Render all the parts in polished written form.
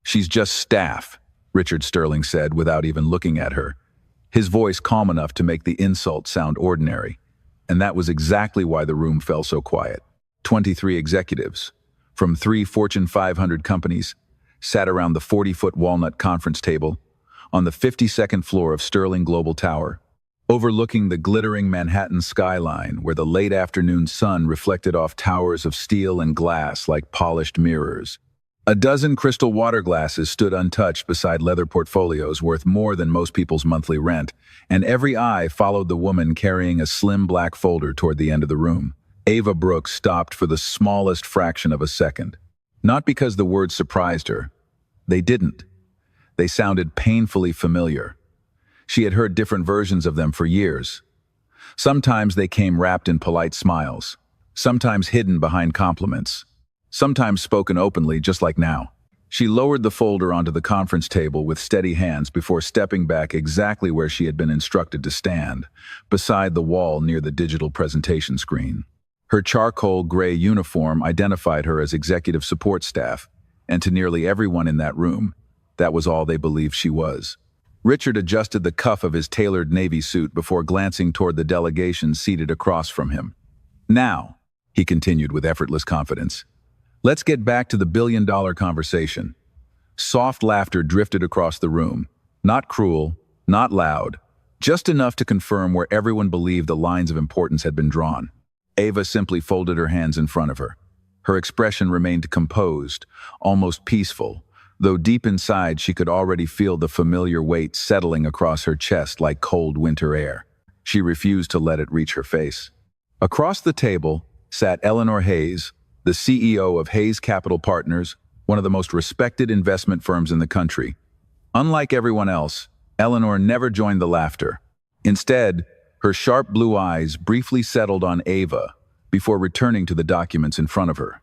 "She's just staff," Richard Sterling said without even looking at her, his voice calm enough to make the insult sound ordinary. And that was exactly why the room fell so quiet. 23 executives, from 3 Fortune 500 companies, sat around the 40-foot walnut conference table on the 52nd floor of Sterling Global Tower, overlooking the glittering Manhattan skyline where the late afternoon sun reflected off towers of steel and glass like polished mirrors. A dozen crystal water glasses stood untouched beside leather portfolios worth more than most people's monthly rent, and every eye followed the woman carrying a slim black folder toward the end of the room. Ava Brooks stopped for the smallest fraction of a second. Not because the words surprised her. They didn't. They sounded painfully familiar. She had heard different versions of them for years. Sometimes they came wrapped in polite smiles, sometimes hidden behind compliments, sometimes spoken openly, just like now. She lowered the folder onto the conference table with steady hands before stepping back exactly where she had been instructed to stand, beside the wall near the digital presentation screen. Her charcoal gray uniform identified her as executive support staff, and to nearly everyone in that room, that was all they believed she was. Richard adjusted the cuff of his tailored navy suit before glancing toward the delegation seated across from him. "Now," he continued with effortless confidence, "let's get back to the billion-dollar conversation." Soft laughter drifted across the room, not cruel, not loud, just enough to confirm where everyone believed the lines of importance had been drawn. Ava simply folded her hands in front of her. Her expression remained composed, almost peaceful, though deep inside she could already feel the familiar weight settling across her chest like cold winter air. She refused to let it reach her face. Across the table sat Eleanor Hayes, the CEO of Hayes Capital Partners, one of the most respected investment firms in the country. Unlike everyone else, Eleanor never joined the laughter. Instead, her sharp blue eyes briefly settled on Ava before returning to the documents in front of her.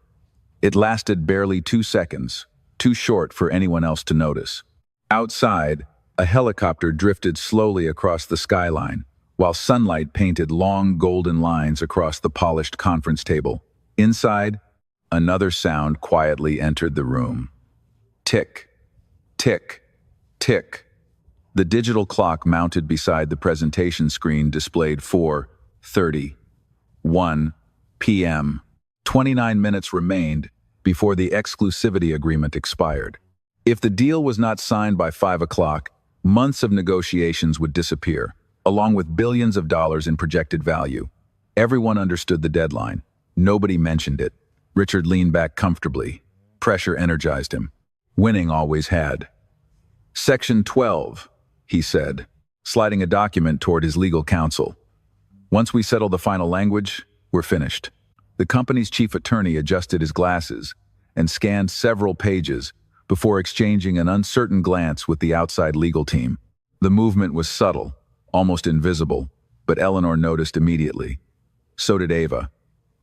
It lasted barely 2 seconds, too short for anyone else to notice. Outside, a helicopter drifted slowly across the skyline, while sunlight painted long golden lines across the polished conference table. Inside, another sound quietly entered the room. Tick, tick, tick. The digital clock mounted beside the presentation screen displayed 4:31 p.m. 29 minutes remained before the exclusivity agreement expired. If the deal was not signed by 5 o'clock, months of negotiations would disappear, along with billions of dollars in projected value. Everyone understood the deadline. Nobody mentioned it. Richard leaned back comfortably. Pressure energized him. Winning always had. "Section 12, he said, sliding a document toward his legal counsel. "Once we settle the final language, we're finished." The company's chief attorney adjusted his glasses and scanned several pages before exchanging an uncertain glance with the outside legal team. The movement was subtle, almost invisible, but Eleanor noticed immediately. So did Ava.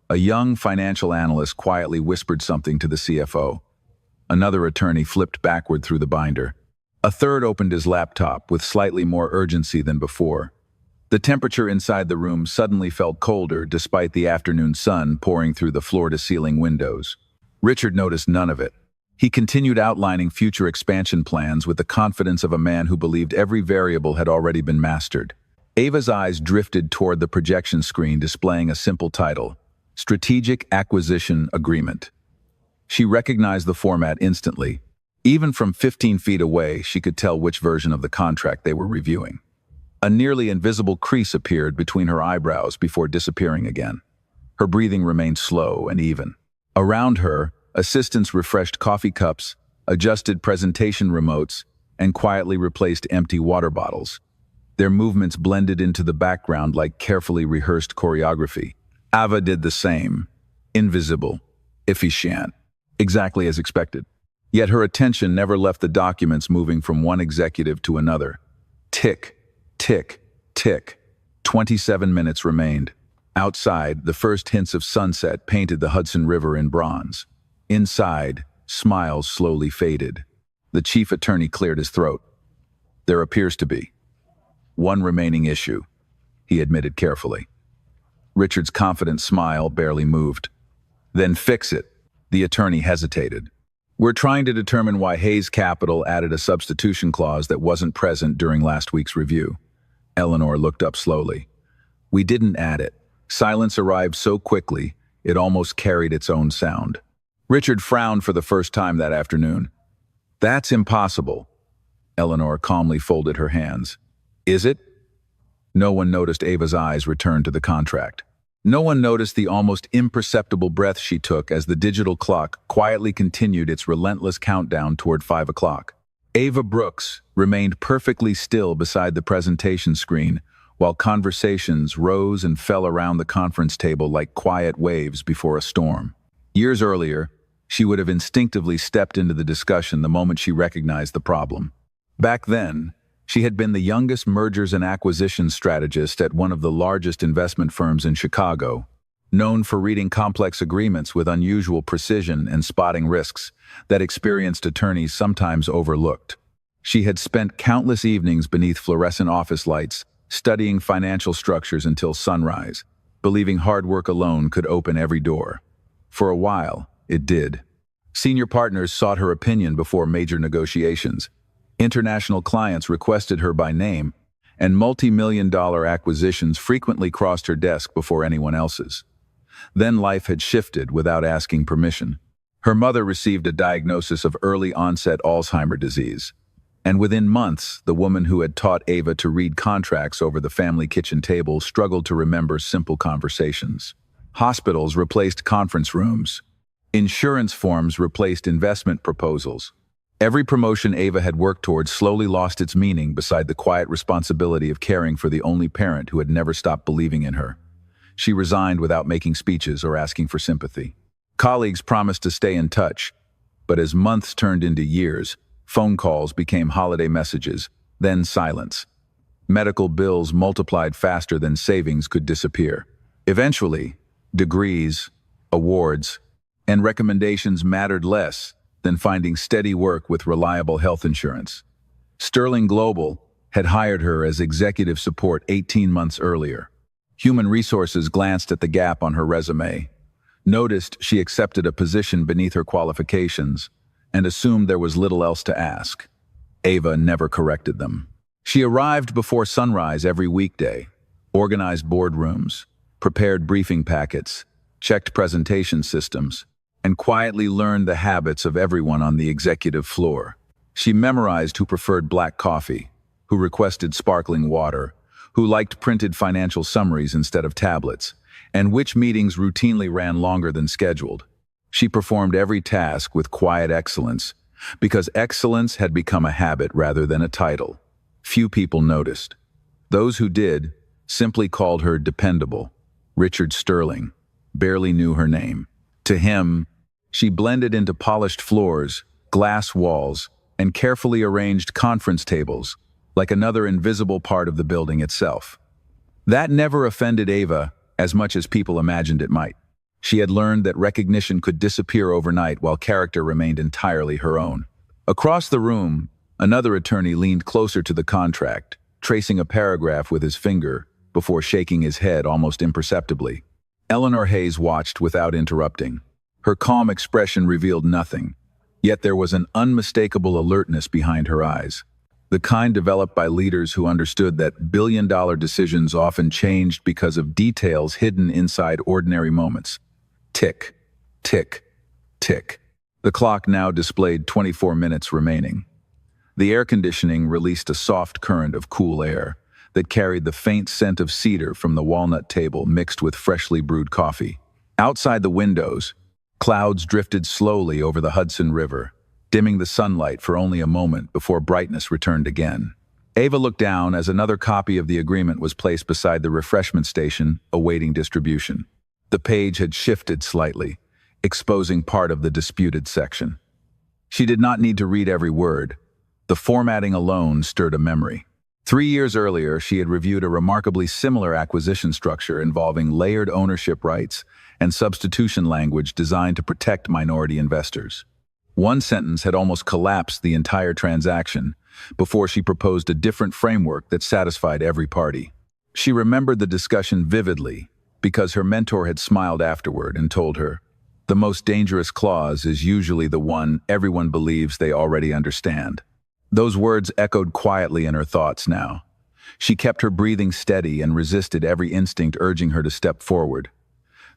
A young financial analyst quietly whispered something to the CFO. Another attorney flipped backward through the binder. A third opened his laptop with slightly more urgency than before. The temperature inside the room suddenly felt colder despite the afternoon sun pouring through the floor-to-ceiling windows. Richard noticed none of it. He continued outlining future expansion plans with the confidence of a man who believed every variable had already been mastered. Ava's eyes drifted toward the projection screen displaying a simple title, Strategic Acquisition Agreement. She recognized the format instantly. Even from 15 feet away, she could tell which version of the contract they were reviewing. A nearly invisible crease appeared between her eyebrows before disappearing again. Her breathing remained slow and even. Around her, assistants refreshed coffee cups, adjusted presentation remotes, and quietly replaced empty water bottles. Their movements blended into the background like carefully rehearsed choreography. Ava did the same. Invisible, efficient, exactly as expected. Yet her attention never left the documents moving from one executive to another. Tick, tick, tick. 27 minutes remained. Outside, the first hints of sunset painted the Hudson River in bronze. Inside, smiles slowly faded. The chief attorney cleared his throat. "There appears to be one remaining issue," he admitted carefully. Richard's confident smile barely moved. "Then fix it." The attorney hesitated. We're trying to determine why Hayes Capital added a substitution clause that wasn't present during last week's review. Eleanor looked up slowly. We didn't add it. Silence arrived so quickly, it almost carried its own sound. Richard frowned for the first time that afternoon. That's impossible. Eleanor calmly folded her hands. Is it? No one noticed Ava's eyes return to the contract. No one noticed the almost imperceptible breath she took as the digital clock quietly continued its relentless countdown toward 5 o'clock. Ava Brooks remained perfectly still beside the presentation screen, while conversations rose and fell around the conference table like quiet waves before a storm. Years earlier, she would have instinctively stepped into the discussion the moment she recognized the problem. Back then, she had been the youngest mergers and acquisitions strategist at one of the largest investment firms in Chicago, known for reading complex agreements with unusual precision and spotting risks that experienced attorneys sometimes overlooked. She had spent countless evenings beneath fluorescent office lights, studying financial structures until sunrise, believing hard work alone could open every door. For a while, it did. Senior partners sought her opinion before major negotiations. International clients requested her by name, and multi-million-dollar acquisitions frequently crossed her desk before anyone else's. Then life had shifted without asking permission. Her mother received a diagnosis of early-onset Alzheimer's disease, and within months, the woman who had taught Ava to read contracts over the family kitchen table struggled to remember simple conversations. Hospitals replaced conference rooms. Insurance forms replaced investment proposals. Every promotion Ava had worked towards slowly lost its meaning beside the quiet responsibility of caring for the only parent who had never stopped believing in her. She resigned without making speeches or asking for sympathy. Colleagues promised to stay in touch, but as months turned into years, phone calls became holiday messages, then silence. Medical bills multiplied faster than savings could disappear. Eventually, degrees, awards, and recommendations mattered less than finding steady work with reliable health insurance. Sterling Global had hired her as executive support 18 months earlier. Human Resources glanced at the gap on her resume, noticed she accepted a position beneath her qualifications, and assumed there was little else to ask. Ava never corrected them. She arrived before sunrise every weekday, organized boardrooms, prepared briefing packets, checked presentation systems, and quietly learned the habits of everyone on the executive floor. She memorized who preferred black coffee, who requested sparkling water, who liked printed financial summaries instead of tablets, and which meetings routinely ran longer than scheduled. She performed every task with quiet excellence, because excellence had become a habit rather than a title. Few people noticed. Those who did simply called her dependable. Richard Sterling barely knew her name. To him, she blended into polished floors, glass walls, and carefully arranged conference tables, like another invisible part of the building itself. That never offended Ava as much as people imagined it might. She had learned that recognition could disappear overnight while character remained entirely her own. Across the room, another attorney leaned closer to the contract, tracing a paragraph with his finger before shaking his head almost imperceptibly. Eleanor Hayes watched without interrupting. Her calm expression revealed nothing, yet there was an unmistakable alertness behind her eyes, the kind developed by leaders who understood that billion-dollar decisions often changed because of details hidden inside ordinary moments. Tick, tick, tick. The clock now displayed 24 minutes remaining. The air conditioning released a soft current of cool air that carried the faint scent of cedar from the walnut table mixed with freshly brewed coffee. Outside the windows, clouds drifted slowly over the Hudson River, dimming the sunlight for only a moment before brightness returned again. Ava looked down as another copy of the agreement was placed beside the refreshment station, awaiting distribution. The page had shifted slightly, exposing part of the disputed section. She did not need to read every word. The formatting alone stirred a memory. 3 years earlier, she had reviewed a remarkably similar acquisition structure involving layered ownership rights and substitution language designed to protect minority investors. One sentence had almost collapsed the entire transaction before she proposed a different framework that satisfied every party. She remembered the discussion vividly because her mentor had smiled afterward and told her, The most dangerous clause is usually the one everyone believes they already understand. Those words echoed quietly in her thoughts now. She kept her breathing steady and resisted every instinct urging her to step forward.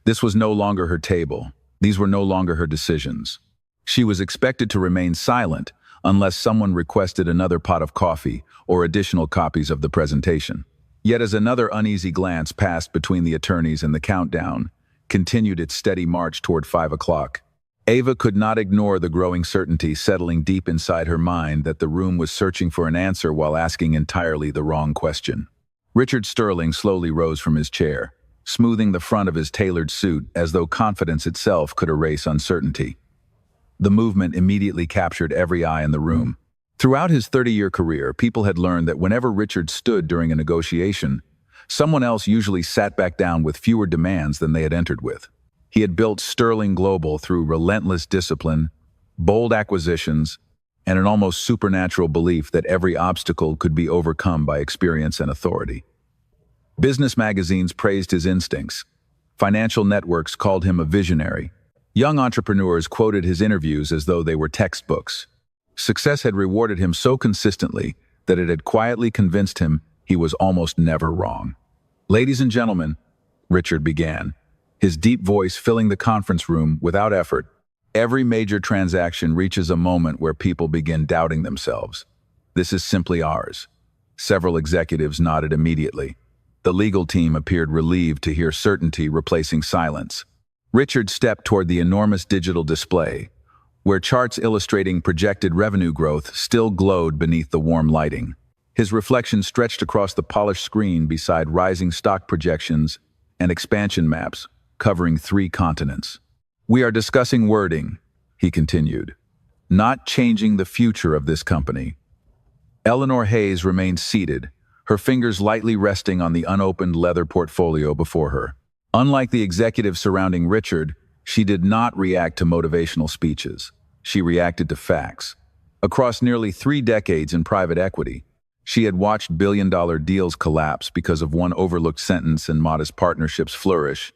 This was no longer her table. These were no longer her decisions. She was expected to remain silent unless someone requested another pot of coffee or additional copies of the presentation. Yet as another uneasy glance passed between the attorneys and the countdown continued its steady march toward 5 o'clock, Ava could not ignore the growing certainty settling deep inside her mind that the room was searching for an answer while asking entirely the wrong question. Richard Sterling slowly rose from his chair, smoothing the front of his tailored suit as though confidence itself could erase uncertainty. The movement immediately captured every eye in the room. Throughout his 30-year career, people had learned that whenever Richard stood during a negotiation, someone else usually sat back down with fewer demands than they had entered with. He had built Sterling Global through relentless discipline, bold acquisitions, and an almost supernatural belief that every obstacle could be overcome by experience and authority. Business magazines praised his instincts. Financial networks called him a visionary. Young entrepreneurs quoted his interviews as though they were textbooks. Success had rewarded him so consistently that it had quietly convinced him he was almost never wrong. "Ladies and gentlemen," Richard began, his deep voice filling the conference room without effort. "Every major transaction reaches a moment where people begin doubting themselves. This is simply ours." Several executives nodded immediately. The legal team appeared relieved to hear certainty replacing silence. Richard stepped toward the enormous digital display, where charts illustrating projected revenue growth still glowed beneath the warm lighting. His reflection stretched across the polished screen beside rising stock projections and expansion maps covering 3 continents. "We are discussing wording," he continued, "not changing the future of this company." Eleanor Hayes remained seated, her fingers lightly resting on the unopened leather portfolio before her. Unlike the executives surrounding Richard, she did not react to motivational speeches. She reacted to facts. Across nearly 3 decades in private equity, she had watched billion-dollar deals collapse because of one overlooked sentence and modest partnerships flourish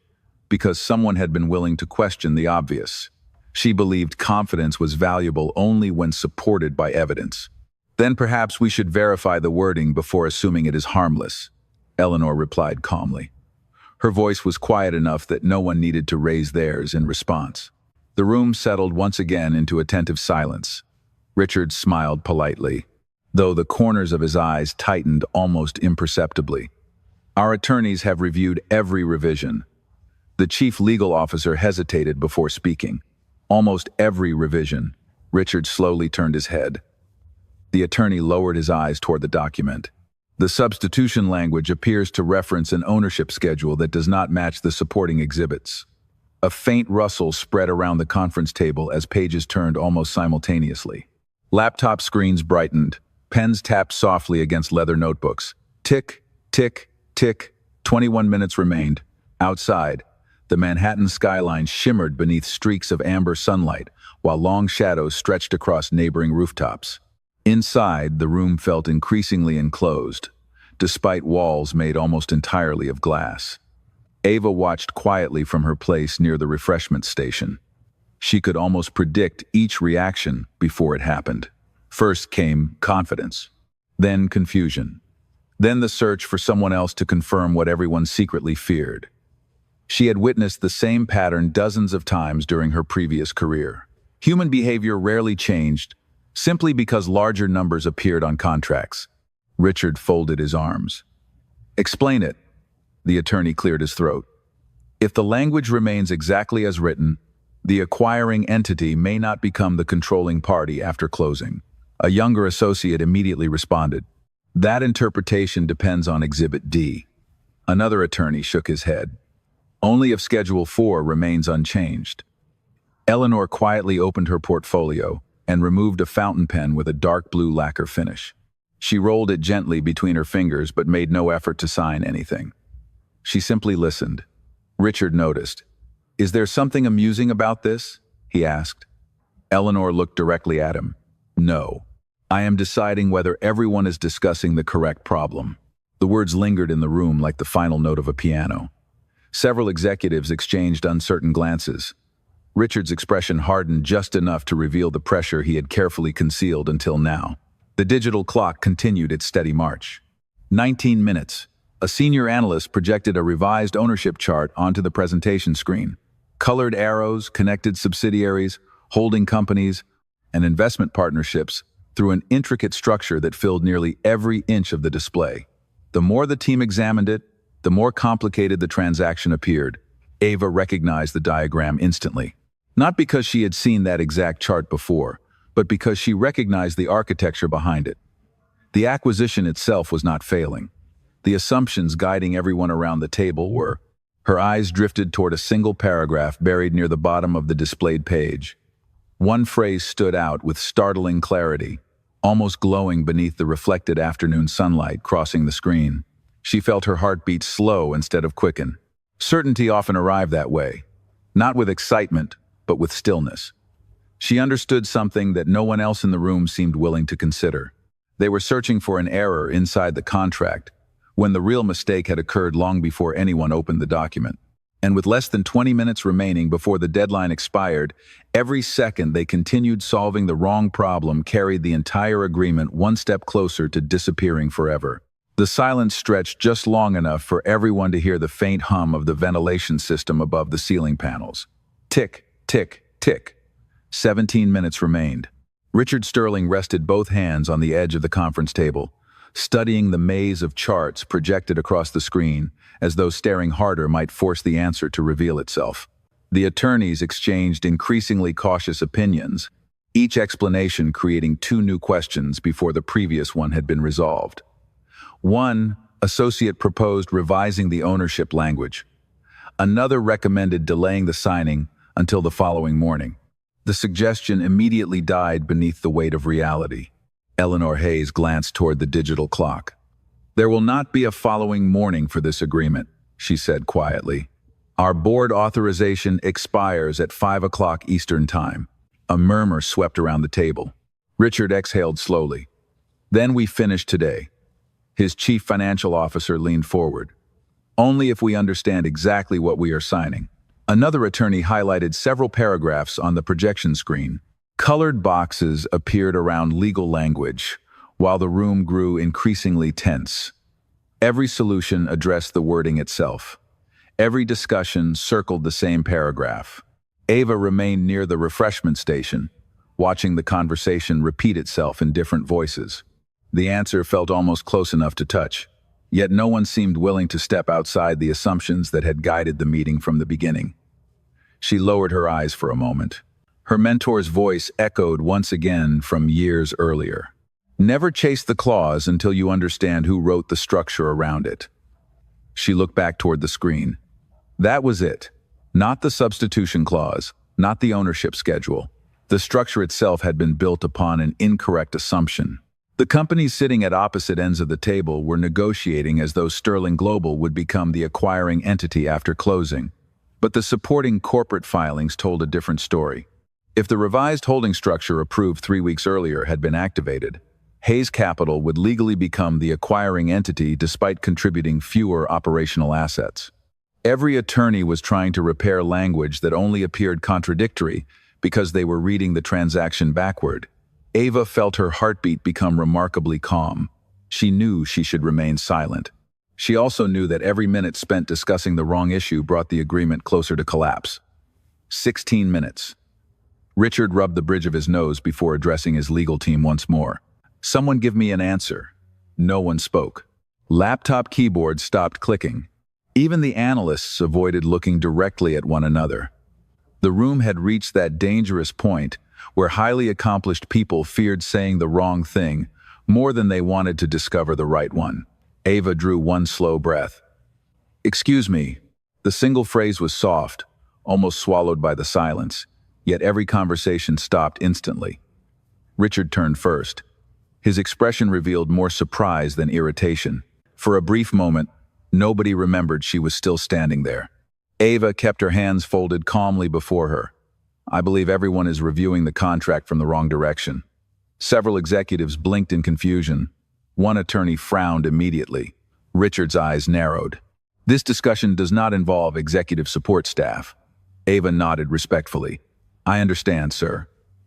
because someone had been willing to question the obvious. She believed confidence was valuable only when supported by evidence. "Then perhaps we should verify the wording before assuming it is harmless," Eleanor replied calmly. Her voice was quiet enough that no one needed to raise theirs in response. The room settled once again into attentive silence. Richard smiled politely, though the corners of his eyes tightened almost imperceptibly. "Our attorneys have reviewed every revision." The chief legal officer hesitated before speaking. "Almost every revision." Richard slowly turned his head. The attorney lowered his eyes toward the document. "The substitution language appears to reference an ownership schedule that does not match the supporting exhibits." A faint rustle spread around the conference table as pages turned almost simultaneously. Laptop screens brightened. Pens tapped softly against leather notebooks. Tick, tick, tick. 21 minutes remained. Outside, the Manhattan skyline shimmered beneath streaks of amber sunlight, while long shadows stretched across neighboring rooftops. Inside, the room felt increasingly enclosed, despite walls made almost entirely of glass. Ava watched quietly from her place near the refreshment station. She could almost predict each reaction before it happened. First came confidence, then confusion, then the search for someone else to confirm what everyone secretly feared. She had witnessed the same pattern dozens of times during her previous career. Human behavior rarely changed, simply because larger numbers appeared on contracts. Richard folded his arms. "Explain it." The attorney cleared his throat. "If the language remains exactly as written, the acquiring entity may not become the controlling party after closing." A younger associate immediately responded. "That interpretation depends on Exhibit D." Another attorney shook his head. "Only if Schedule 4 remains unchanged." Eleanor quietly opened her portfolio and removed a fountain pen with a dark blue lacquer finish. She rolled it gently between her fingers but made no effort to sign anything. She simply listened. Richard noticed. "Is there something amusing about this?" he asked. Eleanor looked directly at him. "No. I am deciding whether everyone is discussing the correct problem." The words lingered in the room like the final note of a piano. Several executives exchanged uncertain glances. Richard's expression hardened just enough to reveal the pressure he had carefully concealed until now. The digital clock continued its steady march. 19 minutes. A senior analyst projected a revised ownership chart onto the presentation screen. Colored arrows connected subsidiaries, holding companies, and investment partnerships through an intricate structure that filled nearly every inch of the display. The more the team examined it, the more complicated the transaction appeared. Ava recognized the diagram instantly. Not because she had seen that exact chart before, but because she recognized the architecture behind it. The acquisition itself was not failing. The assumptions guiding everyone around the table were. Her eyes drifted toward a single paragraph buried near the bottom of the displayed page. One phrase stood out with startling clarity, almost glowing beneath the reflected afternoon sunlight crossing the screen. She felt her heartbeat slow instead of quicken. Certainty often arrived that way, not with excitement, but with stillness. She understood something that no one else in the room seemed willing to consider. They were searching for an error inside the contract, when the real mistake had occurred long before anyone opened the document. And with less than 20 minutes remaining before the deadline expired, every second they continued solving the wrong problem carried the entire agreement one step closer to disappearing forever. The silence stretched just long enough for everyone to hear the faint hum of the ventilation system above the ceiling panels. Tick, tick, tick. 17 minutes remained. Richard Sterling rested both hands on the edge of the conference table, studying the maze of charts projected across the screen, as though staring harder might force the answer to reveal itself. The attorneys exchanged increasingly cautious opinions, each explanation creating two new questions before the previous one had been resolved. One associate proposed revising the ownership language. Another recommended delaying the signing until the following morning. The suggestion immediately died beneath the weight of reality. Eleanor Hayes glanced toward the digital clock. "There will not be a following morning for this agreement," she said quietly. "Our board authorization expires at 5 o'clock Eastern Time." A murmur swept around the table. Richard exhaled slowly. "Then we finish today." His chief financial officer leaned forward. "Only if we understand exactly what we are signing." Another attorney highlighted several paragraphs on the projection screen. Colored boxes appeared around legal language, while the room grew increasingly tense. Every solution addressed the wording itself. Every discussion circled the same paragraph. Ava remained near the refreshment station, watching the conversation repeat itself in different voices. The answer felt almost close enough to touch, yet no one seemed willing to step outside the assumptions that had guided the meeting from the beginning. She lowered her eyes for a moment. Her mentor's voice echoed once again from years earlier. "Never chase the clause until you understand who wrote the structure around it." She looked back toward the screen. That was it. Not the substitution clause, not the ownership schedule. The structure itself had been built upon an incorrect assumption. The companies sitting at opposite ends of the table were negotiating as though Sterling Global would become the acquiring entity after closing. But the supporting corporate filings told a different story. If the revised holding structure approved 3 weeks earlier had been activated, Hayes Capital would legally become the acquiring entity despite contributing fewer operational assets. Every attorney was trying to repair language that only appeared contradictory because they were reading the transaction backward. Ava felt her heartbeat become remarkably calm. She knew she should remain silent. She also knew that every minute spent discussing the wrong issue brought the agreement closer to collapse. 16 minutes. Richard rubbed the bridge of his nose before addressing his legal team once more. "Someone give me an answer." No one spoke. Laptop keyboards stopped clicking. Even the analysts avoided looking directly at one another. The room had reached that dangerous point where highly accomplished people feared saying the wrong thing more than they wanted to discover the right one. Ava drew one slow breath. "Excuse me." The single phrase was soft, almost swallowed by the silence, yet every conversation stopped instantly. Richard turned first. His expression revealed more surprise than irritation. For a brief moment, nobody remembered she was still standing there. Ava kept her hands folded calmly before her. "I believe everyone is reviewing the contract from the wrong direction." Several executives blinked in confusion. One attorney frowned immediately. Richard's eyes narrowed. "This discussion does not involve executive support staff." Ava nodded respectfully. I understand, sir.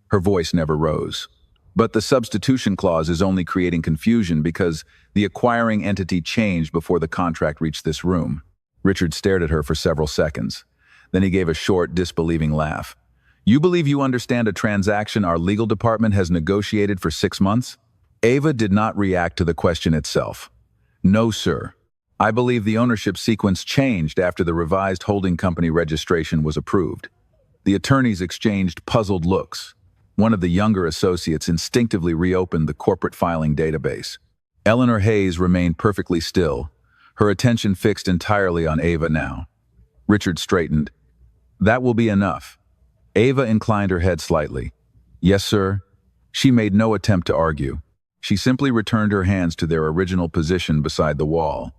Her voice never rose. But the substitution clause is only creating confusion because the acquiring entity changed before the contract reached this room. Richard stared at her for several seconds. Then he gave a short, disbelieving laugh. You believe you understand a transaction our legal department has negotiated for 6 months? Ava did not react to the question itself. No, sir. I believe the ownership sequence changed after the revised holding company registration was approved. The attorneys exchanged puzzled looks. One of the younger associates instinctively reopened the corporate filing database. Eleanor Hayes remained perfectly still, her attention fixed entirely on Ava now. Richard straightened. That will be enough. Ava inclined her head slightly. Yes, sir. She made no attempt to argue. She simply returned her hands to their original position beside the wall.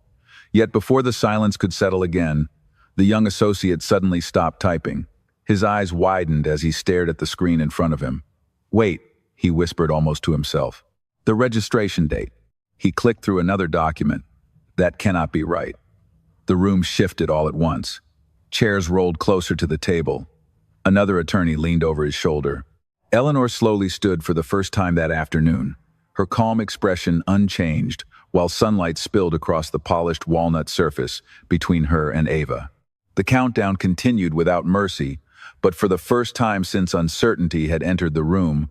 Yet before the silence could settle again, the young associate suddenly stopped typing. His eyes widened as he stared at the screen in front of him. Wait, he whispered almost to himself. The registration date. He clicked through another document. That cannot be right. The room shifted all at once. Chairs rolled closer to the table. Another attorney leaned over his shoulder. Eleanor slowly stood for the first time that afternoon, her calm expression unchanged, while sunlight spilled across the polished walnut surface between her and Ava. The countdown continued without mercy, but for the first time since uncertainty had entered the room,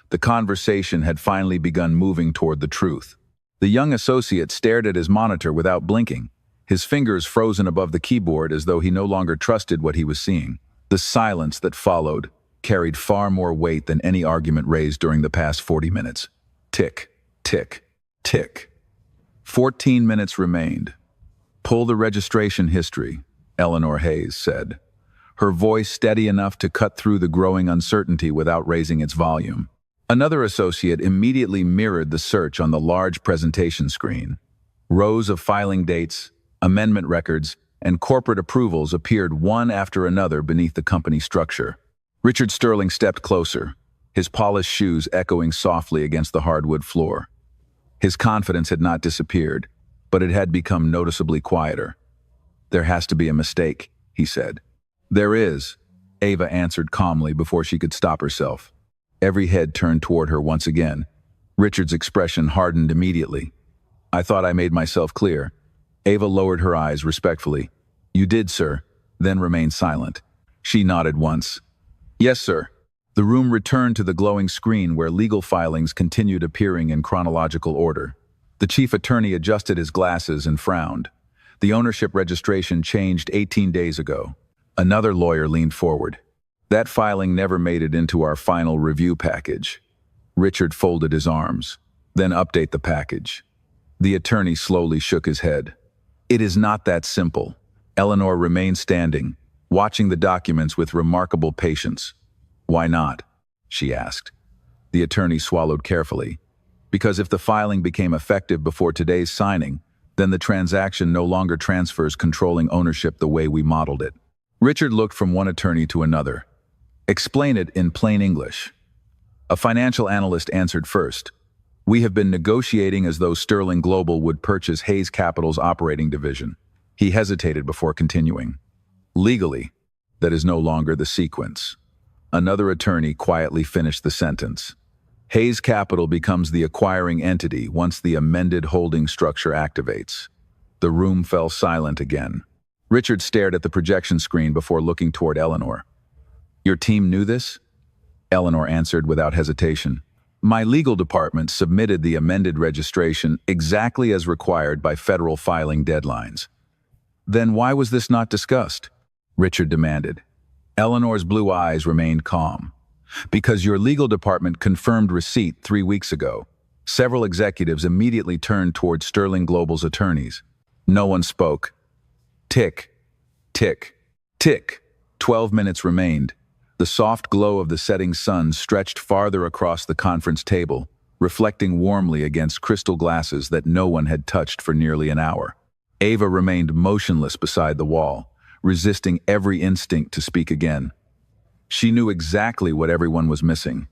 the conversation had finally begun moving toward the truth. The young associate stared at his monitor without blinking, his fingers frozen above the keyboard as though he no longer trusted what he was seeing. The silence that followed carried far more weight than any argument raised during the past 40 minutes. Tick, tick, tick. 14 minutes remained. Pull the registration history, Eleanor Hayes said, her voice steady enough to cut through the growing uncertainty without raising its volume. Another associate immediately mirrored the search on the large presentation screen. Rows of filing dates, amendment records, and corporate approvals appeared one after another beneath the company structure. Richard Sterling stepped closer, his polished shoes echoing softly against the hardwood floor. His confidence had not disappeared, but it had become noticeably quieter. There has to be a mistake, he said. There is, Ava answered calmly before she could stop herself. Every head turned toward her once again. Richard's expression hardened immediately. I thought I made myself clear. Ava lowered her eyes respectfully. You did, sir, then remained silent. She nodded once. Yes, sir. The room returned to the glowing screen where legal filings continued appearing in chronological order. The chief attorney adjusted his glasses and frowned. The ownership registration changed 18 days ago. Another lawyer leaned forward. That filing never made it into our final review package. Richard folded his arms. Then update the package. The attorney slowly shook his head. It is not that simple. Eleanor remained standing, watching the documents with remarkable patience. Why not? She asked. The attorney swallowed carefully. Because if the filing became effective before today's signing, then the transaction no longer transfers controlling ownership the way we modeled it. Richard looked from one attorney to another. Explain it in plain English. A financial analyst answered first. We have been negotiating as though Sterling Global would purchase Hayes Capital's operating division. He hesitated before continuing. Legally, that is no longer the sequence. Another attorney quietly finished the sentence. Hayes Capital becomes the acquiring entity once the amended holding structure activates. The room fell silent again. Richard stared at the projection screen before looking toward Eleanor. Your team knew this? Eleanor answered without hesitation. My legal department submitted the amended registration exactly as required by federal filing deadlines. Then why was this not discussed? Richard demanded. Eleanor's blue eyes remained calm. Because your legal department confirmed receipt 3 weeks ago. Several executives immediately turned toward Sterling Global's attorneys. No one spoke. Tick, tick, tick. 12 minutes remained. The soft glow of the setting sun stretched farther across the conference table, reflecting warmly against crystal glasses that no one had touched for nearly an hour. Ava remained motionless beside the wall, resisting every instinct to speak again. She knew exactly what everyone was missing.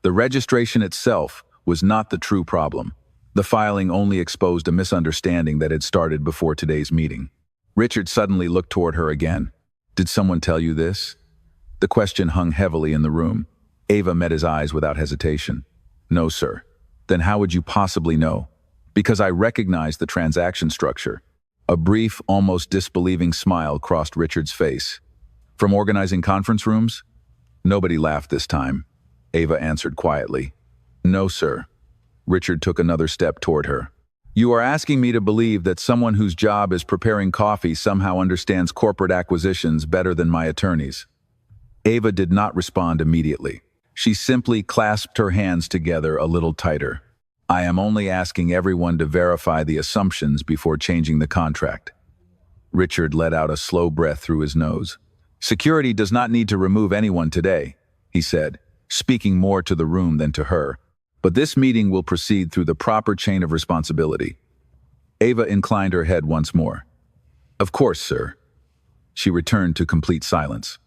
The registration itself was not the true problem. The filing only exposed a misunderstanding that had started before today's meeting. Richard suddenly looked toward her again. Did someone tell you this? The question hung heavily in the room. Ava met his eyes without hesitation. No, sir. Then how would you possibly know? Because I recognized the transaction structure. A brief, almost disbelieving smile crossed Richard's face. From organizing conference rooms? Nobody laughed this time. Ava answered quietly. No, sir. Richard took another step toward her. You are asking me to believe that someone whose job is preparing coffee somehow understands corporate acquisitions better than my attorneys. Ava did not respond immediately. She simply clasped her hands together a little tighter. I am only asking everyone to verify the assumptions before changing the contract. Richard let out a slow breath through his nose. Security does not need to remove anyone today, he said, speaking more to the room than to her. But this meeting will proceed through the proper chain of responsibility. Ava inclined her head once more. Of course, sir. She returned to complete silence.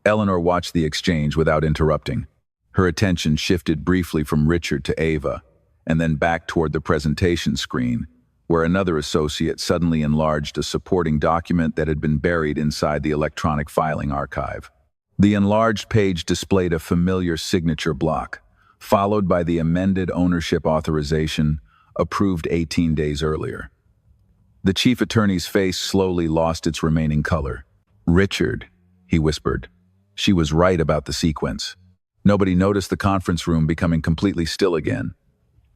Eleanor watched the exchange without interrupting. Her attention shifted briefly from Richard to Ava, and then back toward the presentation screen, where another associate suddenly enlarged a supporting document that had been buried inside the electronic filing archive. The enlarged page displayed a familiar signature block, followed by the amended ownership authorization, approved 18 days earlier. The chief attorney's face slowly lost its remaining color. Richard, he whispered. She was right about the sequence. Nobody noticed the conference room becoming completely still again.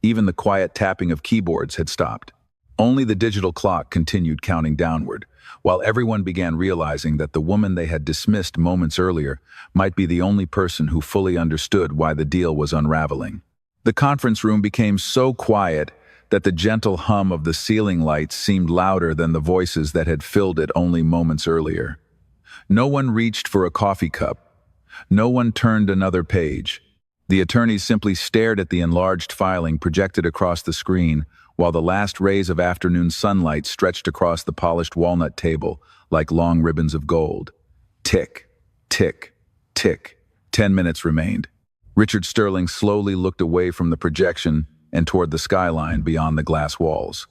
Even the quiet tapping of keyboards had stopped. Only the digital clock continued counting downward, while everyone began realizing that the woman they had dismissed moments earlier might be the only person who fully understood why the deal was unraveling. The conference room became so quiet that the gentle hum of the ceiling lights seemed louder than the voices that had filled it only moments earlier. No one reached for a coffee cup. No one turned another page. The attorneys simply stared at the enlarged filing projected across the screen, while the last rays of afternoon sunlight stretched across the polished walnut table like long ribbons of gold. Tick, tick, tick. 10 minutes remained. Richard Sterling slowly looked away from the projection and toward the skyline beyond the glass walls.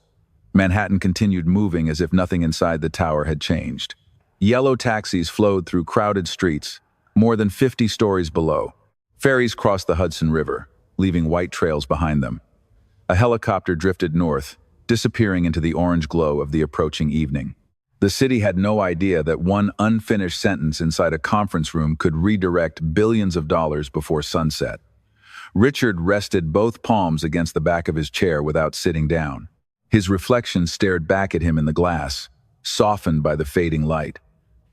Manhattan continued moving as if nothing inside the tower had changed. Yellow taxis flowed through crowded streets, more than 50 stories below. Ferries crossed the Hudson River, leaving white trails behind them. A helicopter drifted north, disappearing into the orange glow of the approaching evening. The city had no idea that one unfinished sentence inside a conference room could redirect billions of dollars before sunset. Richard rested both palms against the back of his chair without sitting down. His reflection stared back at him in the glass, softened by the fading light.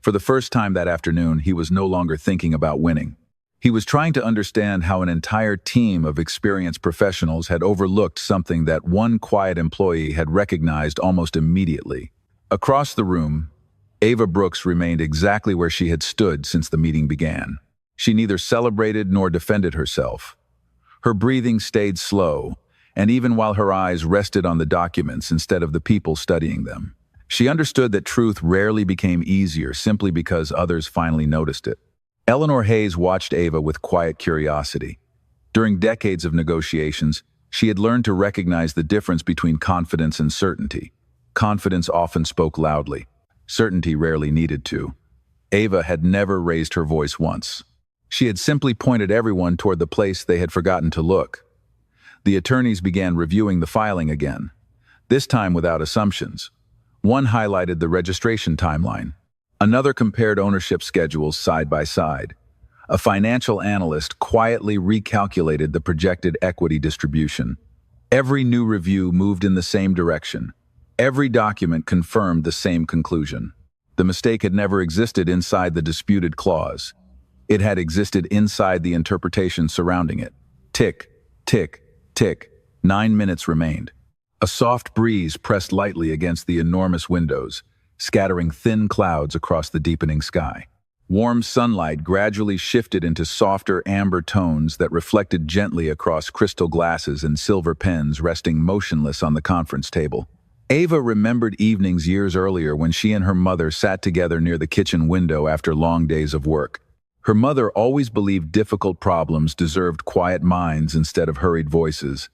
For the first time that afternoon, he was no longer thinking about winning. He was trying to understand how an entire team of experienced professionals had overlooked something that one quiet employee had recognized almost immediately. Across the room, Ava Brooks remained exactly where she had stood since the meeting began. She neither celebrated nor defended herself. Her breathing stayed slow, and even while her eyes rested on the documents instead of the people studying them, she understood that truth rarely became easier simply because others finally noticed it. Eleanor Hayes watched Ava with quiet curiosity. During decades of negotiations, she had learned to recognize the difference between confidence and certainty. Confidence often spoke loudly. Certainty rarely needed to. Ava had never raised her voice once. She had simply pointed everyone toward the place they had forgotten to look. The attorneys began reviewing the filing again, this time without assumptions. One highlighted the registration timeline. Another compared ownership schedules side by side. A financial analyst quietly recalculated the projected equity distribution. Every new review moved in the same direction. Every document confirmed the same conclusion. The mistake had never existed inside the disputed clause. It had existed inside the interpretation surrounding it. Tick, tick, tick. 9 minutes remained. A soft breeze pressed lightly against the enormous windows, scattering thin clouds across the deepening sky. Warm sunlight gradually shifted into softer amber tones that reflected gently across crystal glasses and silver pens resting motionless on the conference table. Ava remembered evenings years earlier when she and her mother sat together near the kitchen window after long days of work. Her mother always believed difficult problems deserved quiet minds instead of hurried voices.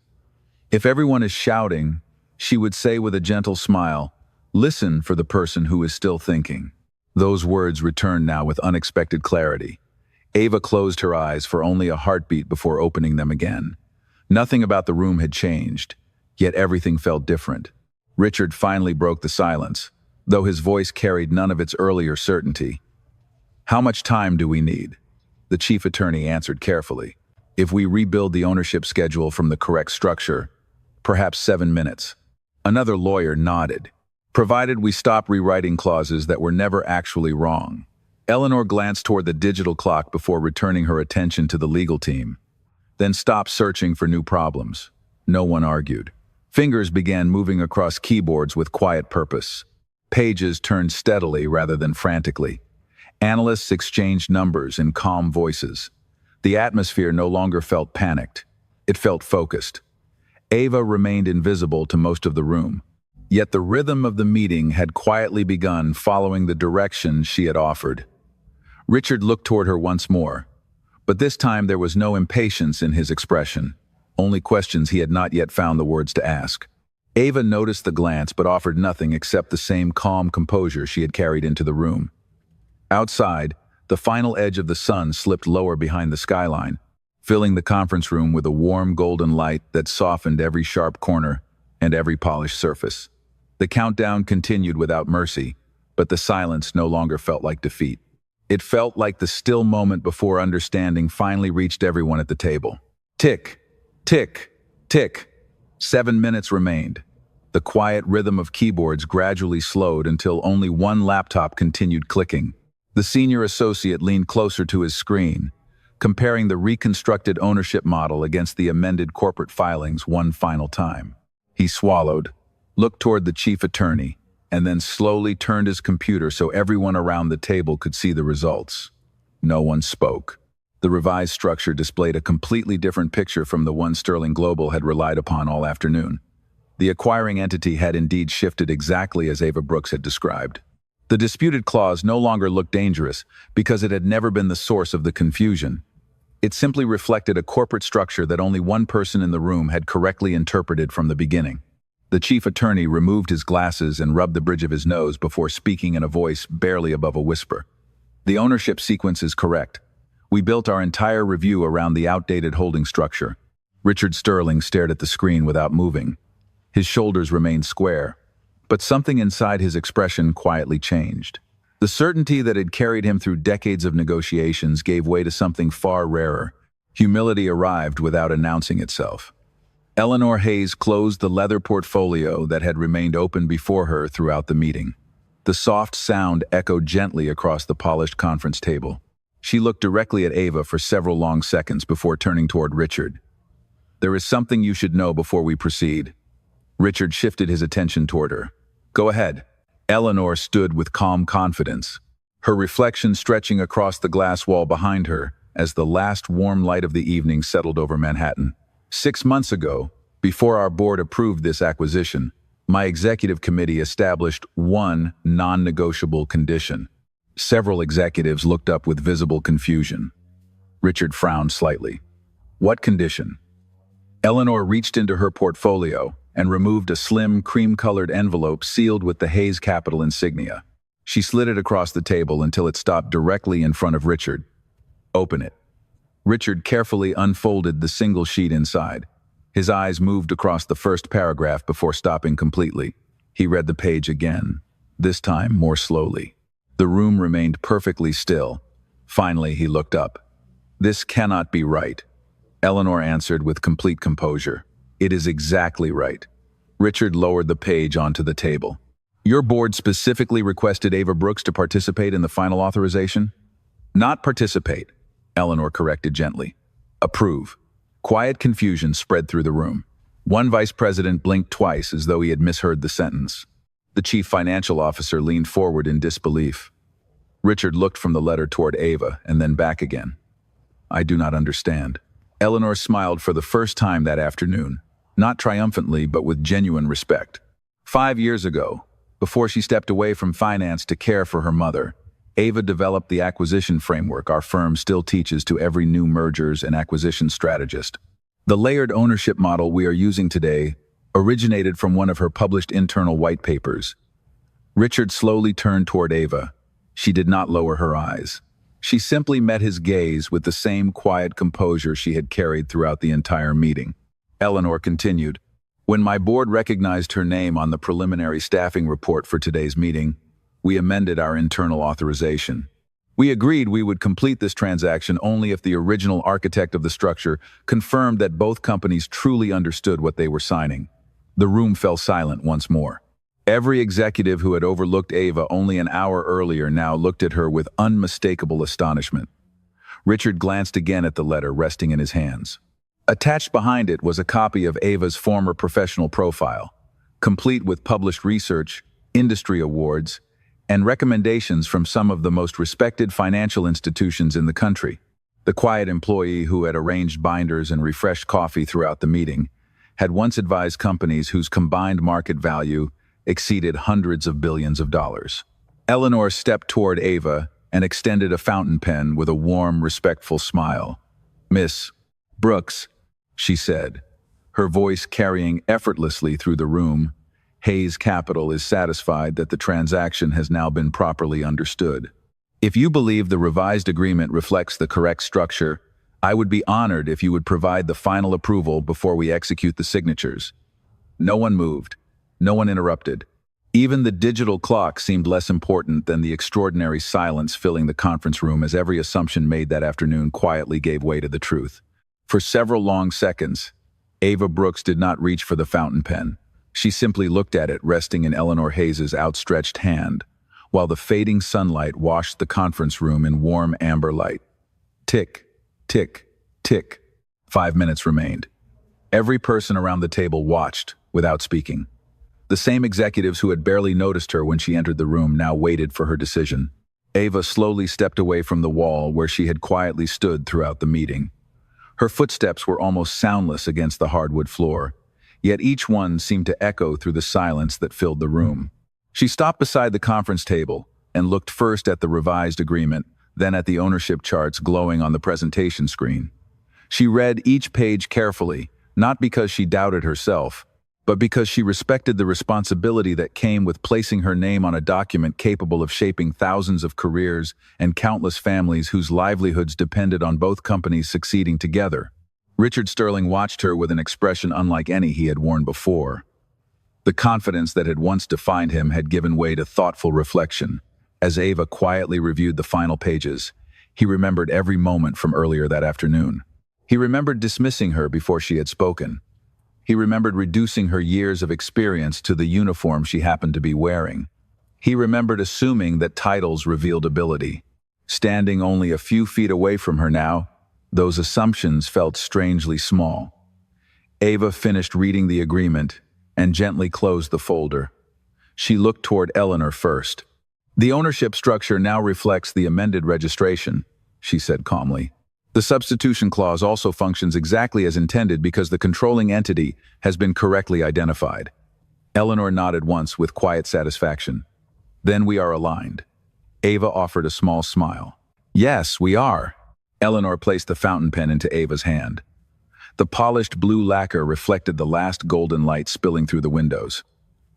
If everyone is shouting, she would say with a gentle smile, "Listen for the person who is still thinking." Those words returned now with unexpected clarity. Ava closed her eyes for only a heartbeat before opening them again. Nothing about the room had changed, yet everything felt different. Richard finally broke the silence, though his voice carried none of its earlier certainty. "How much time do we need?" The chief attorney answered carefully. "If we rebuild the ownership schedule from the correct structure, perhaps 7 minutes." Another lawyer nodded. "Provided we stop rewriting clauses that were never actually wrong." Eleanor glanced toward the digital clock before returning her attention to the legal team, then stopped searching for new problems. No one argued. Fingers began moving across keyboards with quiet purpose. Pages turned steadily rather than frantically. Analysts exchanged numbers in calm voices. The atmosphere no longer felt panicked. It felt focused. Ava remained invisible to most of the room. Yet the rhythm of the meeting had quietly begun following the direction she had offered. Richard looked toward her once more, but this time there was no impatience in his expression, only questions he had not yet found the words to ask. Ava noticed the glance but offered nothing except the same calm composure she had carried into the room. Outside, the final edge of the sun slipped lower behind the skyline, filling the conference room with a warm golden light that softened every sharp corner and every polished surface. The countdown continued without mercy, but the silence no longer felt like defeat. It felt like the still moment before understanding finally reached everyone at the table. Tick, tick, tick. 7 minutes remained. The quiet rhythm of keyboards gradually slowed until only one laptop continued clicking. The senior associate leaned closer to his screen, comparing the reconstructed ownership model against the amended corporate filings one final time. He swallowed, looked toward the chief attorney, and then slowly turned his computer so everyone around the table could see the results. No one spoke. The revised structure displayed a completely different picture from the one Sterling Global had relied upon all afternoon. The acquiring entity had indeed shifted exactly as Ava Brooks had described. The disputed clause no longer looked dangerous because it had never been the source of the confusion. It simply reflected a corporate structure that only one person in the room had correctly interpreted from the beginning. The chief attorney removed his glasses and rubbed the bridge of his nose before speaking in a voice barely above a whisper. "The ownership sequence is correct. We built our entire review around the outdated holding structure." Richard Sterling stared at the screen without moving. His shoulders remained square, but something inside his expression quietly changed. The certainty that had carried him through decades of negotiations gave way to something far rarer. Humility arrived without announcing itself. Eleanor Hayes closed the leather portfolio that had remained open before her throughout the meeting. The soft sound echoed gently across the polished conference table. She looked directly at Ava for several long seconds before turning toward Richard. "There is something you should know before we proceed." Richard shifted his attention toward her. "Go ahead." Eleanor stood with calm confidence, her reflection stretching across the glass wall behind her as the last warm light of the evening settled over Manhattan. 6 months ago, before our board approved this acquisition, my executive committee established one non-negotiable condition. Several executives looked up with visible confusion. Richard frowned slightly. "What condition?" Eleanor reached into her portfolio and removed a slim, cream-colored envelope sealed with the Hayes Capital insignia. She slid it across the table until it stopped directly in front of Richard. "Open it." Richard carefully unfolded the single sheet inside. His eyes moved across the first paragraph before stopping completely. He read the page again, this time more slowly. The room remained perfectly still. Finally, he looked up. "This cannot be right," Eleanor answered with complete composure. "It is exactly right." Richard lowered the page onto the table. "Your board specifically requested Ava Brooks to participate in the final authorization?" "Not participate," Eleanor corrected gently. "Approve." Quiet confusion spread through the room. One vice president blinked twice as though he had misheard the sentence. The chief financial officer leaned forward in disbelief. Richard looked from the letter toward Ava and then back again. "I do not understand." Eleanor smiled for the first time that afternoon, not triumphantly but with genuine respect. 5 years ago, before she stepped away from finance to care for her mother, Ava developed the acquisition framework our firm still teaches to every new mergers and acquisition strategist. The layered ownership model we are using today originated from one of her published internal white papers. Richard slowly turned toward Ava. She did not lower her eyes. She simply met his gaze with the same quiet composure she had carried throughout the entire meeting. Eleanor continued, "When my board recognized her name on the preliminary staffing report for today's meeting, we amended our internal authorization. We agreed we would complete this transaction only if the original architect of the structure confirmed that both companies truly understood what they were signing." The room fell silent once more. Every executive who had overlooked Ava only an hour earlier now looked at her with unmistakable astonishment. Richard glanced again at the letter resting in his hands. Attached behind it was a copy of Ava's former professional profile, complete with published research, industry awards, and recommendations from some of the most respected financial institutions in the country. The quiet employee who had arranged binders and refreshed coffee throughout the meeting had once advised companies whose combined market value exceeded hundreds of billions of dollars. Eleanor stepped toward Ava and extended a fountain pen with a warm, respectful smile. "Miss Brooks," she said, her voice carrying effortlessly through the room, "Hayes Capital is satisfied that the transaction has now been properly understood. If you believe the revised agreement reflects the correct structure, I would be honored if you would provide the final approval before we execute the signatures." No one moved. No one interrupted. Even the digital clock seemed less important than the extraordinary silence filling the conference room as every assumption made that afternoon quietly gave way to the truth. For several long seconds, Ava Brooks did not reach for the fountain pen. She simply looked at it resting in Eleanor Hayes's outstretched hand, while the fading sunlight washed the conference room in warm amber light. Tick, tick, tick. 5 minutes remained. Every person around the table watched, without speaking. The same executives who had barely noticed her when she entered the room now waited for her decision. Ava slowly stepped away from the wall where she had quietly stood throughout the meeting. Her footsteps were almost soundless against the hardwood floor, yet each one seemed to echo through the silence that filled the room. She stopped beside the conference table and looked first at the revised agreement, then at the ownership charts glowing on the presentation screen. She read each page carefully, not because she doubted herself, but because she respected the responsibility that came with placing her name on a document capable of shaping thousands of careers and countless families whose livelihoods depended on both companies succeeding together. Richard Sterling watched her with an expression unlike any he had worn before. The confidence that had once defined him had given way to thoughtful reflection. As Ava quietly reviewed the final pages, he remembered every moment from earlier that afternoon. He remembered dismissing her before she had spoken. He remembered reducing her years of experience to the uniform she happened to be wearing. He remembered assuming that titles revealed ability. Standing only a few feet away from her now, those assumptions felt strangely small. Ava finished reading the agreement and gently closed the folder. She looked toward Eleanor first. "The ownership structure now reflects the amended registration," she said calmly. "The substitution clause also functions exactly as intended because the controlling entity has been correctly identified." Eleanor nodded once with quiet satisfaction. "Then we are aligned." Ava offered a small smile. "Yes, we are." Eleanor placed the fountain pen into Ava's hand. The polished blue lacquer reflected the last golden light spilling through the windows.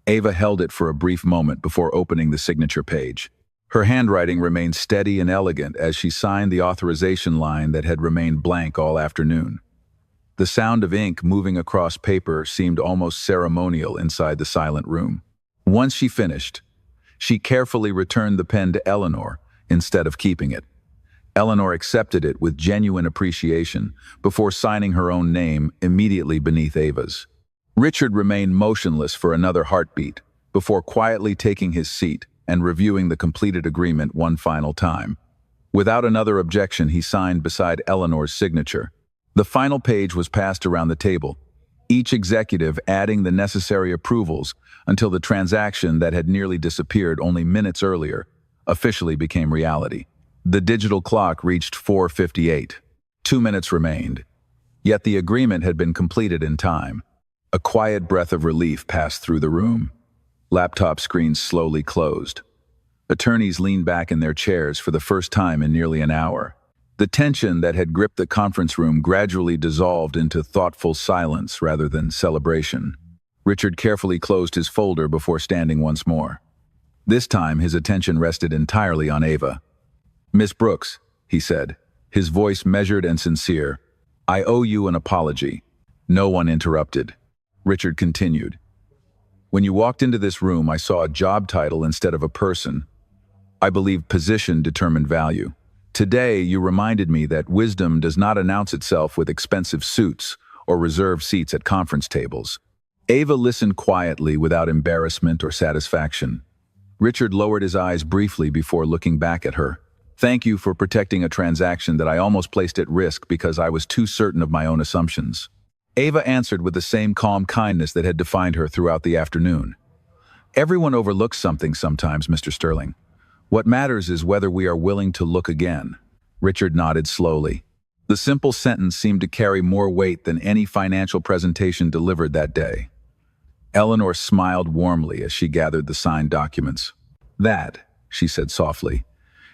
Ava held it for a brief moment before opening the signature page. Her handwriting remained steady and elegant as she signed the authorization line that had remained blank all afternoon. The sound of ink moving across paper seemed almost ceremonial inside the silent room. Once she finished, she carefully returned the pen to Eleanor instead of keeping it. Eleanor accepted it with genuine appreciation before signing her own name immediately beneath Ava's. Richard remained motionless for another heartbeat before quietly taking his seat and reviewing the completed agreement one final time. Without another objection, he signed beside Eleanor's signature. The final page was passed around the table, each executive adding the necessary approvals until the transaction that had nearly disappeared only minutes earlier officially became reality. The digital clock reached 4:58. 2 minutes remained. Yet the agreement had been completed in time. A quiet breath of relief passed through the room. Laptop screens slowly closed. Attorneys leaned back in their chairs for the first time in nearly an hour. The tension that had gripped the conference room gradually dissolved into thoughtful silence rather than celebration. Richard carefully closed his folder before standing once more. This time, his attention rested entirely on Ava. "Miss Brooks," he said, his voice measured and sincere. "I owe you an apology." No one interrupted. Richard continued. "When you walked into this room, I saw a job title instead of a person. I believe position determined value. Today, you reminded me that wisdom does not announce itself with expensive suits or reserved seats at conference tables." Ava listened quietly without embarrassment or satisfaction. Richard lowered his eyes briefly before looking back at her. "Thank you for protecting a transaction that I almost placed at risk because I was too certain of my own assumptions." Ava answered with the same calm kindness that had defined her throughout the afternoon. "Everyone overlooks something sometimes, Mr. Sterling. What matters is whether we are willing to look again." Richard nodded slowly. The simple sentence seemed to carry more weight than any financial presentation delivered that day. Eleanor smiled warmly as she gathered the signed documents. "That," she said softly,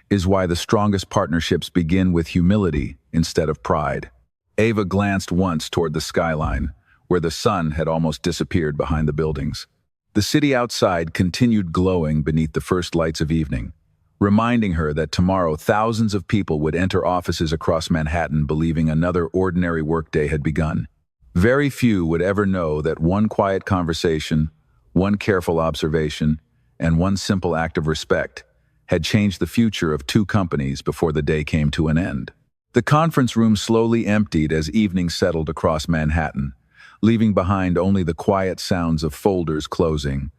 "is why the strongest partnerships begin with humility instead of pride." Ava glanced once toward the skyline, where the sun had almost disappeared behind the buildings. The city outside continued glowing beneath the first lights of evening, reminding her that tomorrow thousands of people would enter offices across Manhattan believing another ordinary workday had begun. Very few would ever know that one quiet conversation, one careful observation, and one simple act of respect had changed the future of two companies before the day came to an end. The conference room slowly emptied as evening settled across Manhattan, leaving behind only the quiet sounds of folders closing,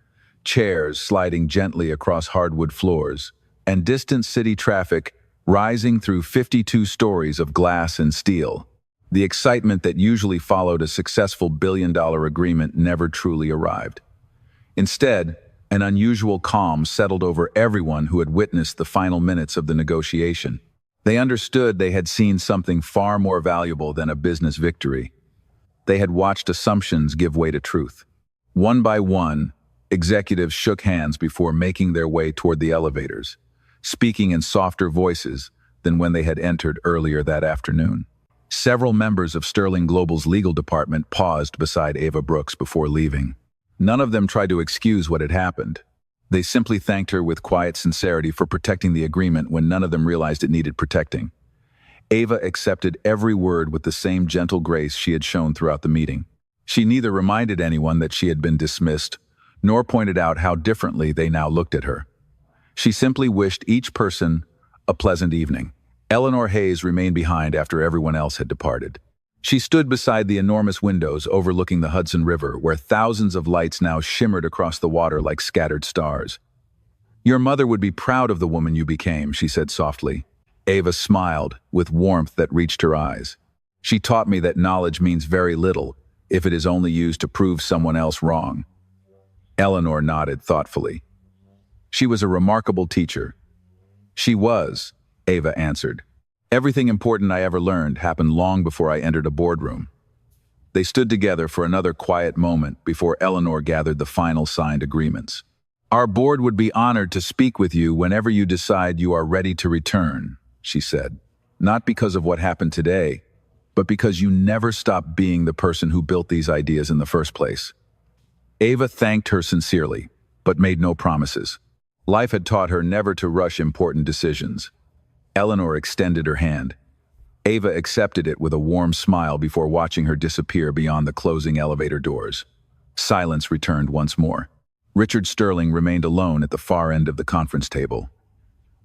chairs sliding gently across hardwood floors, and distant city traffic rising through 52 stories of glass and steel. The excitement that usually followed a successful billion-dollar agreement never truly arrived. Instead, an unusual calm settled over everyone who had witnessed the final minutes of the negotiation. They understood they had seen something far more valuable than a business victory. They had watched assumptions give way to truth. One by one, executives shook hands before making their way toward the elevators, speaking in softer voices than when they had entered earlier that afternoon. Several members of Sterling Global's legal department paused beside Ava Brooks before leaving. None of them tried to excuse what had happened. They simply thanked her with quiet sincerity for protecting the agreement when none of them realized it needed protecting. Ava accepted every word with the same gentle grace she had shown throughout the meeting. She neither reminded anyone that she had been dismissed, nor pointed out how differently they now looked at her. She simply wished each person a pleasant evening. Eleanor Hayes remained behind after everyone else had departed. She stood beside the enormous windows overlooking the Hudson River, where thousands of lights now shimmered across the water like scattered stars. "Your mother would be proud of the woman you became," she said softly. Ava smiled with warmth that reached her eyes. "She taught me that knowledge means very little if it is only used to prove someone else wrong." Eleanor nodded thoughtfully. "She was a remarkable teacher." "She was," Ava answered. "Everything important I ever learned happened long before I entered a boardroom." They stood together for another quiet moment before Eleanor gathered the final signed agreements. "Our board would be honored to speak with you whenever you decide you are ready to return," she said. "Not because of what happened today, but because you never stopped being the person who built these ideas in the first place." Ava thanked her sincerely, but made no promises. Life had taught her never to rush important decisions. Eleanor extended her hand. Ava accepted it with a warm smile before watching her disappear beyond the closing elevator doors. Silence returned once more. Richard Sterling remained alone at the far end of the conference table.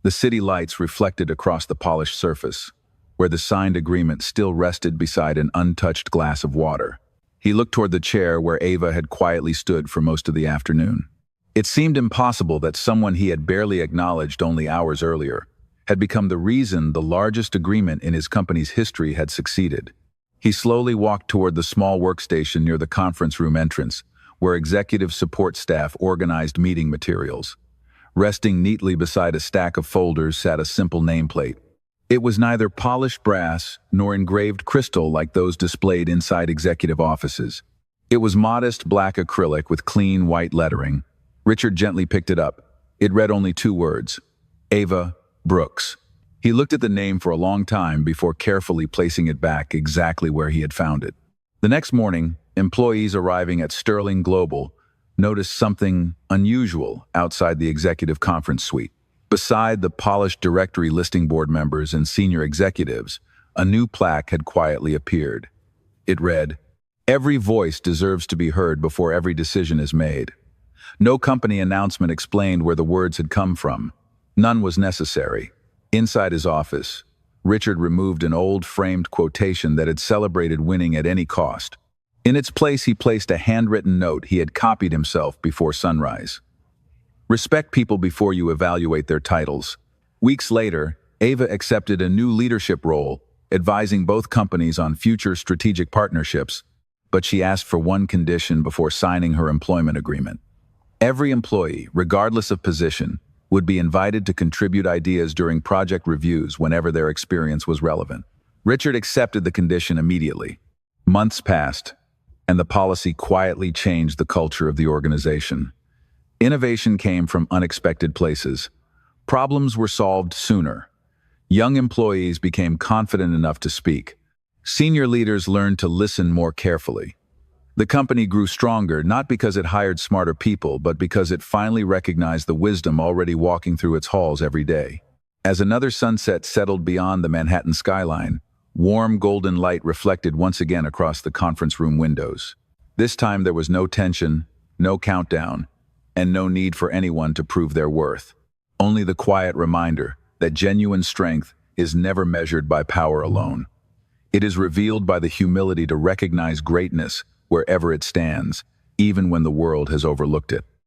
The city lights reflected across the polished surface, where the signed agreement still rested beside an untouched glass of water. He looked toward the chair where Ava had quietly stood for most of the afternoon. It seemed impossible that someone he had barely acknowledged only hours earlier had become the reason the largest agreement in his company's history had succeeded. He slowly walked toward the small workstation near the conference room entrance, where executive support staff organized meeting materials. Resting neatly beside a stack of folders sat a simple nameplate. It was neither polished brass nor engraved crystal like those displayed inside executive offices. It was modest black acrylic with clean white lettering. Richard gently picked it up. It read only two words: Ava Brooks. He looked at the name for a long time before carefully placing it back exactly where he had found it. The next morning, employees arriving at Sterling Global noticed something unusual outside the executive conference suite. Beside the polished directory listing board members and senior executives, a new plaque had quietly appeared. It read, "Every voice deserves to be heard before every decision is made." No company announcement explained where the words had come from. None was necessary. Inside his office, Richard removed an old framed quotation that had celebrated winning at any cost. In its place, he placed a handwritten note he had copied himself before sunrise. "Respect people before you evaluate their titles." Weeks later, Ava accepted a new leadership role, advising both companies on future strategic partnerships, but she asked for one condition before signing her employment agreement. Every employee, regardless of position, would be invited to contribute ideas during project reviews whenever their experience was relevant. Richard accepted the condition immediately. Months passed, and the policy quietly changed the culture of the organization. Innovation came from unexpected places. Problems were solved sooner. Young employees became confident enough to speak. Senior leaders learned to listen more carefully. The company grew stronger not because it hired smarter people, but because it finally recognized the wisdom already walking through its halls every day. As another sunset settled beyond the Manhattan skyline, warm golden light reflected once again across the conference room windows. This time there was no tension, no countdown, and no need for anyone to prove their worth. Only the quiet reminder that genuine strength is never measured by power alone. It is revealed by the humility to recognize greatness wherever it stands, even when the world has overlooked it.